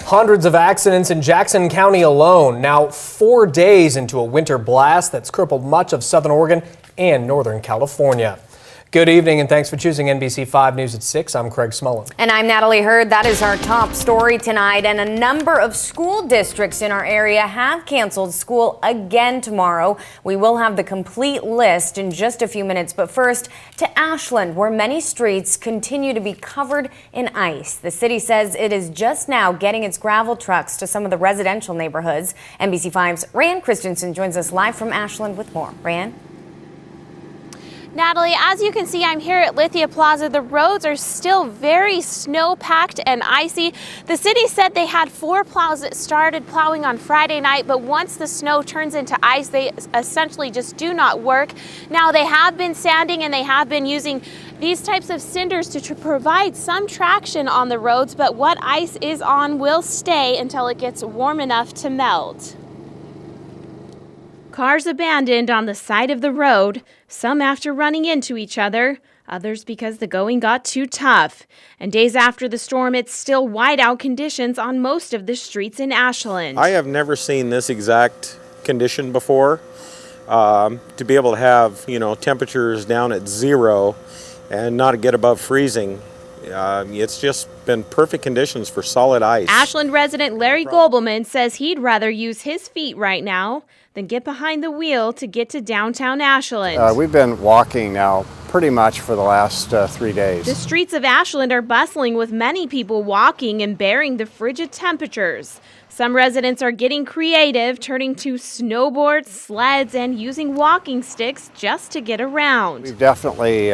Hundreds of accidents in Jackson County alone, now 4 days into a winter blast that's crippled much of southern Oregon and northern California. Good evening and thanks for choosing NBC 5 News at 6. I'm Craig Smullen. And I'm Natalie Hurd. That is our top story tonight. And a number of school districts in our area have canceled school again tomorrow. We will have the complete list in just a few minutes. But first to Ashland, where many streets continue to be covered in ice. The city says it is just now getting its gravel trucks to some of the residential neighborhoods. NBC 5's Ryan Christensen joins us live from Ashland with more. Ryan? Natalie, as you can see, I'm here at Lithia Plaza. The roads are still very snow-packed and icy. The city said they had 4 plows that started plowing on Friday night, but once the snow turns into ice, they essentially just do not work. Now, they have been sanding and they have been using these types of cinders to provide some traction on the roads, but what ice is on will stay until it gets warm enough to melt. Cars abandoned on the side of the road, some after running into each other, others because the going got too tough. And days after the storm, it's still whiteout conditions on most of the streets in Ashland. I have never seen this exact condition before. To be able to have, temperatures down at 0 and not get above freezing. It's just been perfect conditions for solid ice. Ashland resident Larry Gobelman says he'd rather use his feet right now than get behind the wheel to get to downtown Ashland. We've been walking now pretty much for the last 3 days. The streets of Ashland are bustling with many people walking and bearing the frigid temperatures. Some residents are getting creative, turning to snowboards, sleds, and using walking sticks just to get around. We've definitely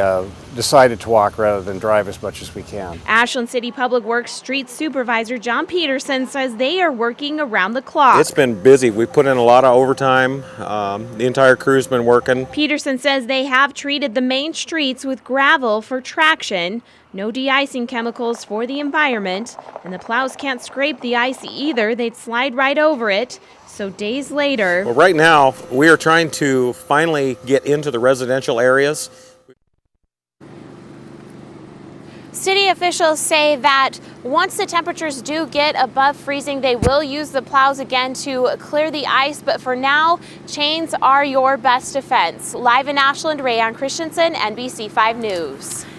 decided to walk rather than drive as much as we can. Ashland City Public Works Street Supervisor John Peterson says they are working around the clock. It's been busy. We put in a lot of overtime. The entire crew's been working. Peterson says they have treated the main streets with gravel for traction. No de-icing chemicals for the environment, and the plows can't scrape the ice either. They'd slide right over it. So days later... Well, right now, we are trying to finally get into the residential areas. City officials say that once the temperatures do get above freezing, they will use the plows again to clear the ice. But for now, chains are your best defense. Live in Ashland, Rayan Christensen, NBC 5 News.